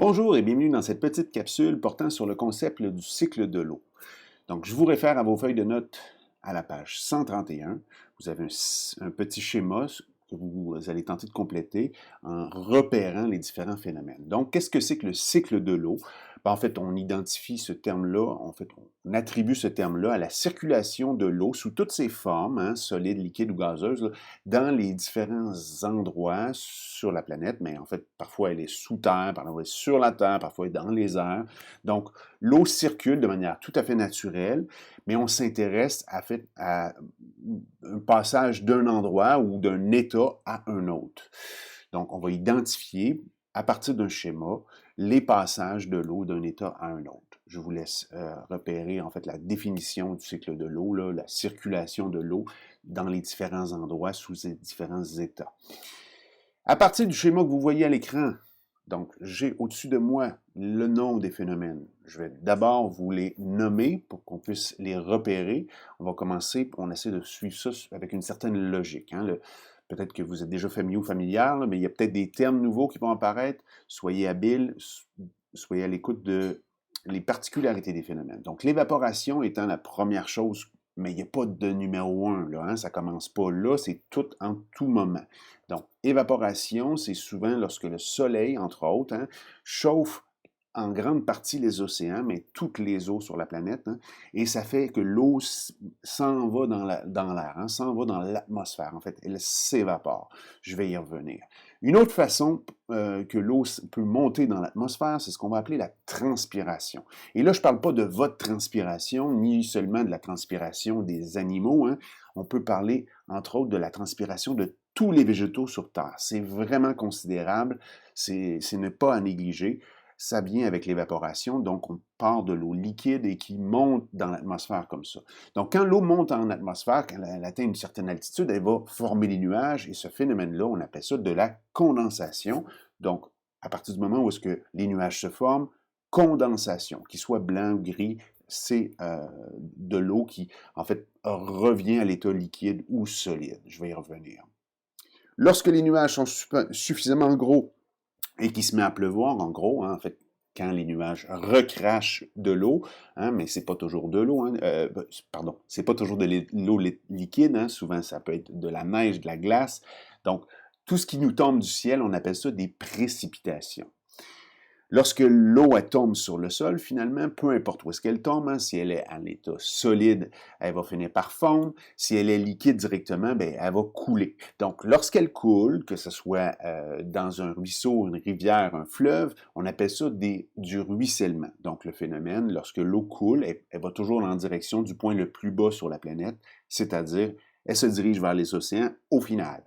Bonjour et bienvenue dans cette petite capsule portant sur le concept du cycle de l'eau. Donc, je vous réfère à vos feuilles de notes à la page 131. Vous avez un petit schéma que vous allez tenter de compléter en repérant les différents phénomènes. Donc, qu'est-ce que c'est que le cycle de l'eau? En fait, on identifie ce terme-là, on attribue ce terme-là à la circulation de l'eau sous toutes ses formes, solide, liquide ou gazeuse, là, dans les différents endroits sur la planète, mais en fait, parfois elle est sous terre, parfois elle est sur la terre, parfois elle est dans les airs. Donc, l'eau circule de manière tout à fait naturelle, mais on s'intéresse à un passage d'un endroit ou d'un état à un autre. Donc, on va identifier à partir d'un schéma les passages de l'eau d'un état à un autre. Je vous laisse repérer en fait la définition du cycle de l'eau, la circulation de l'eau dans les différents endroits sous ces différents états. À partir du schéma que vous voyez à l'écran, donc j'ai au-dessus de moi le nom des phénomènes. Je vais d'abord vous les nommer pour qu'on puisse les repérer. On va commencer, on essaie de suivre ça avec une certaine logique. Peut-être que vous êtes déjà familier ou familière, mais il y a peut-être des termes nouveaux qui vont apparaître. Soyez habiles, soyez à l'écoute de les particularités des phénomènes. Donc, l'évaporation étant la première chose, mais il n'y a pas de numéro 1, là, ça ne commence pas là, c'est tout en tout moment. Donc, évaporation, c'est souvent lorsque le soleil, entre autres, chauffe en grande partie les océans, mais toutes les eaux sur la planète, et ça fait que l'eau s'en va dans l'air, s'en va dans l'atmosphère. En fait, elle s'évapore. Je vais y revenir. Une autre façon que l'eau peut monter dans l'atmosphère, c'est ce qu'on va appeler la transpiration. Et là, je ne parle pas de votre transpiration, ni seulement de la transpiration des animaux. On peut parler, entre autres, de la transpiration de tous les végétaux sur Terre. C'est vraiment considérable, c'est ne pas à négliger. Ça vient avec l'évaporation, donc on part de l'eau liquide et qui monte dans l'atmosphère comme ça. Donc quand l'eau monte en atmosphère, quand elle atteint une certaine altitude, elle va former des nuages et ce phénomène-là, on appelle ça de la condensation. Donc à partir du moment où est-ce que les nuages se forment, condensation, qu'il soit blanc ou gris, c'est de l'eau qui, en fait, revient à l'état liquide ou solide. Je vais y revenir. Lorsque les nuages sont suffisamment gros et qu'il se met à pleuvoir, en gros, en fait, quand les nuages recrachent de l'eau, mais c'est pas toujours de l'eau, pardon, c'est pas toujours de l'eau liquide, souvent ça peut être de la neige, de la glace. Donc, tout ce qui nous tombe du ciel, on appelle ça des précipitations. Lorsque l'eau tombe sur le sol, finalement, peu importe où est-ce qu'elle tombe, si elle est à l'état solide, elle va finir par fondre. Si elle est liquide directement, elle va couler. Donc, lorsqu'elle coule, que ce soit dans un ruisseau, une rivière, un fleuve, on appelle ça du ruissellement. Donc, le phénomène, lorsque l'eau coule, elle va toujours en direction du point le plus bas sur la planète, c'est-à-dire, elle se dirige vers les océans au final.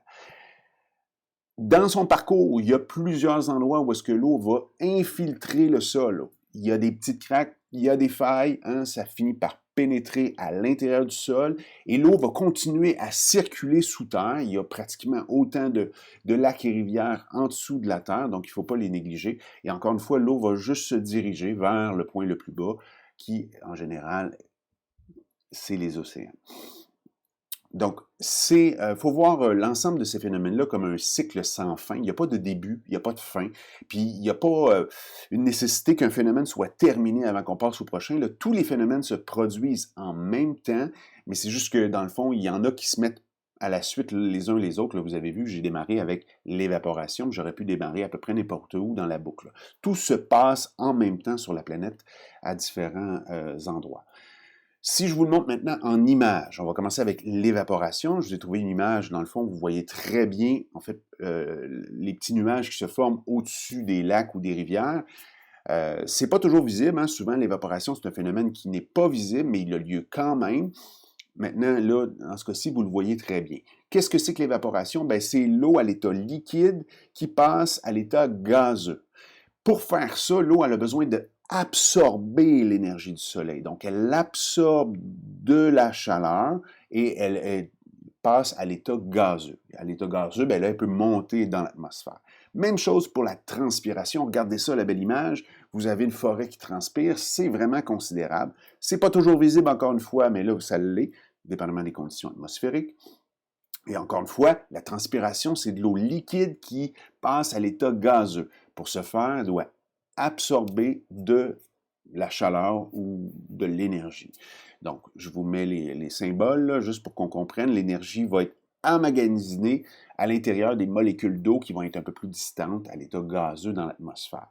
Dans son parcours, il y a plusieurs endroits où est-ce que l'eau va infiltrer le sol. Il y a des petites craques, il y a des failles, ça finit par pénétrer à l'intérieur du sol et l'eau va continuer à circuler sous terre. Il y a pratiquement autant de lacs et rivières en dessous de la terre, donc il ne faut pas les négliger. Et encore une fois, l'eau va juste se diriger vers le point le plus bas, qui, en général, c'est les océans. Donc, faut voir l'ensemble de ces phénomènes-là comme un cycle sans fin. Il n'y a pas de début, il n'y a pas de fin. Puis, il n'y a pas une nécessité qu'un phénomène soit terminé avant qu'on passe au prochain. Là, tous les phénomènes se produisent en même temps, mais c'est juste que, dans le fond, il y en a qui se mettent à la suite les uns les autres. Là, vous avez vu, j'ai démarré avec l'évaporation, mais j'aurais pu démarrer à peu près n'importe où dans la boucle. Tout se passe en même temps sur la planète à différents endroits. Si je vous le montre maintenant en image, on va commencer avec l'évaporation. Je vous ai trouvé une image, dans le fond, vous voyez très bien, en fait, les petits nuages qui se forment au-dessus des lacs ou des rivières. C'est pas toujours visible, souvent l'évaporation, c'est un phénomène qui n'est pas visible, mais il a lieu quand même. Maintenant, là, dans ce cas-ci, vous le voyez très bien. Qu'est-ce que c'est que l'évaporation? C'est l'eau à l'état liquide qui passe à l'état gazeux. Pour faire ça, l'eau, elle a besoin de absorber l'énergie du soleil. Donc, elle absorbe de la chaleur et elle passe à l'état gazeux. À l'état gazeux, là, elle peut monter dans l'atmosphère. Même chose pour la transpiration. Regardez ça, la belle image. Vous avez une forêt qui transpire. C'est vraiment considérable. C'est pas toujours visible, encore une fois, mais là, ça l'est, dépendamment des conditions atmosphériques. Et encore une fois, la transpiration, c'est de l'eau liquide qui passe à l'état gazeux. Pour ce faire, elle doit absorber de la chaleur ou de l'énergie. Donc, je vous mets les symboles, là, juste pour qu'on comprenne. L'énergie va être emmagasinée à l'intérieur des molécules d'eau qui vont être un peu plus distantes à l'état gazeux dans l'atmosphère.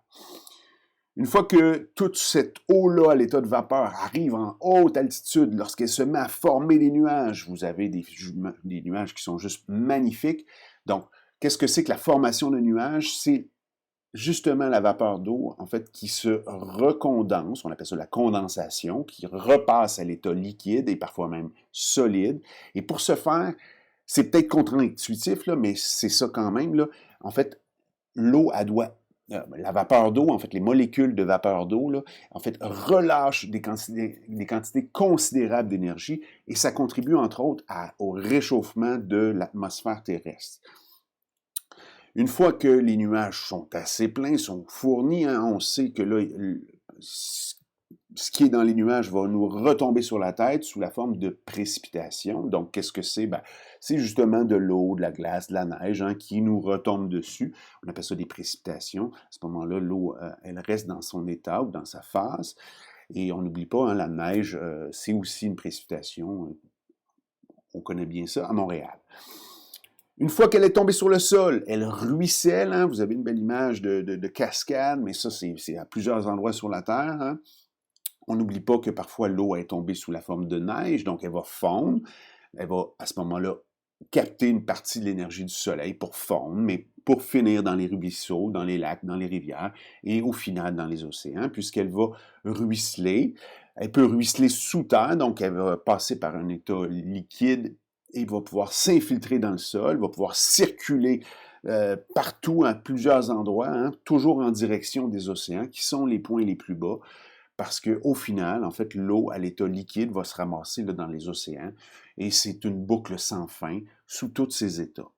Une fois que toute cette eau-là, à l'état de vapeur, arrive en haute altitude, lorsqu'elle se met à former des nuages, vous avez des nuages qui sont juste magnifiques. Donc, qu'est-ce que c'est que la formation de nuages? C'est justement la vapeur d'eau, en fait, qui se recondense, on appelle ça la condensation, qui repasse à l'état liquide et parfois même solide. Et pour ce faire, c'est peut-être contre-intuitif, là, mais c'est ça quand même, là. En fait, l'eau, elle doit la vapeur d'eau, en fait, les molécules de vapeur d'eau, là, en fait, relâchent des quantités considérables d'énergie et ça contribue, entre autres, au réchauffement de l'atmosphère terrestre. Une fois que les nuages sont assez pleins, sont fournis, hein, on sait que là, ce qui est dans les nuages va nous retomber sur la tête sous la forme de précipitations. Donc, qu'est-ce que c'est? Ben, c'est justement de l'eau, de la glace, de la neige, hein, qui nous retombe dessus. On appelle ça des précipitations. À ce moment-là, l'eau, elle reste dans son état ou dans sa phase. Et on n'oublie pas, hein, la neige, c'est aussi une précipitation. On connaît bien ça à Montréal. Une fois qu'elle est tombée sur le sol, elle ruisselle. Hein, vous avez une belle image de cascade, mais ça, c'est à plusieurs endroits sur la Terre. Hein. On n'oublie pas que parfois l'eau est tombée sous la forme de neige, donc elle va fondre. Elle va à ce moment-là capter une partie de l'énergie du soleil pour fondre, mais pour finir dans les ruisseaux, dans les lacs, dans les rivières et au final dans les océans, puisqu'elle va ruisseler. Elle peut ruisseler sous terre, donc elle va passer par un état liquide et va pouvoir s'infiltrer dans le sol, va pouvoir circuler partout, à plusieurs endroits, hein, toujours en direction des océans, qui sont les points les plus bas, parce qu'au final, en fait, l'eau à l'état liquide va se ramasser là, dans les océans, et c'est une boucle sans fin sous tous ces états.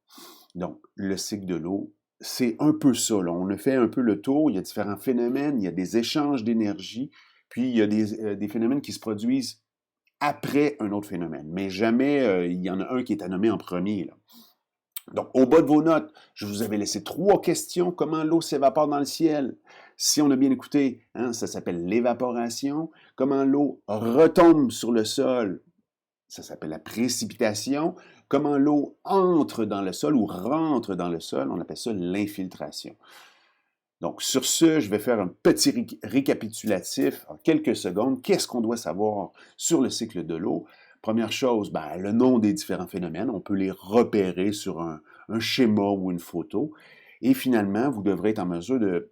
Donc, le cycle de l'eau, c'est un peu ça. Là. On a fait un peu le tour, il y a différents phénomènes, il y a des échanges d'énergie, puis il y a des phénomènes qui se produisent après un autre phénomène, mais jamais il y en a un qui est à nommer en premier. Là. Donc, au bas de vos notes, je vous avais laissé 3 questions. Comment l'eau s'évapore dans le ciel? Si on a bien écouté, hein, ça s'appelle l'évaporation. Comment l'eau retombe sur le sol? Ça s'appelle la précipitation. Comment l'eau entre dans le sol ou rentre dans le sol? On appelle ça l'infiltration. Donc, sur ce, je vais faire un petit récapitulatif en quelques secondes. Qu'est-ce qu'on doit savoir sur le cycle de l'eau? Première chose, ben, le nom des différents phénomènes, on peut les repérer sur un schéma ou une photo. Et finalement, vous devrez être en mesure de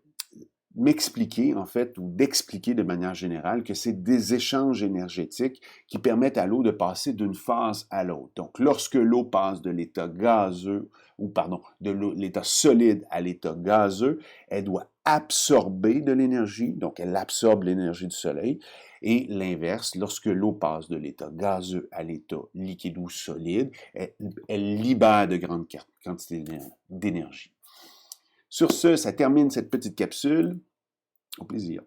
m'expliquer, en fait, ou d'expliquer de manière générale que c'est des échanges énergétiques qui permettent à l'eau de passer d'une phase à l'autre. Donc, lorsque l'eau passe de l'état gazeux, ou pardon, de l'état solide à l'état gazeux, elle doit absorber de l'énergie, donc elle absorbe l'énergie du soleil, et l'inverse, lorsque l'eau passe de l'état gazeux à l'état liquide ou solide, elle libère de grandes quantités d'énergie. Sur ce, ça termine cette petite capsule. Au plaisir.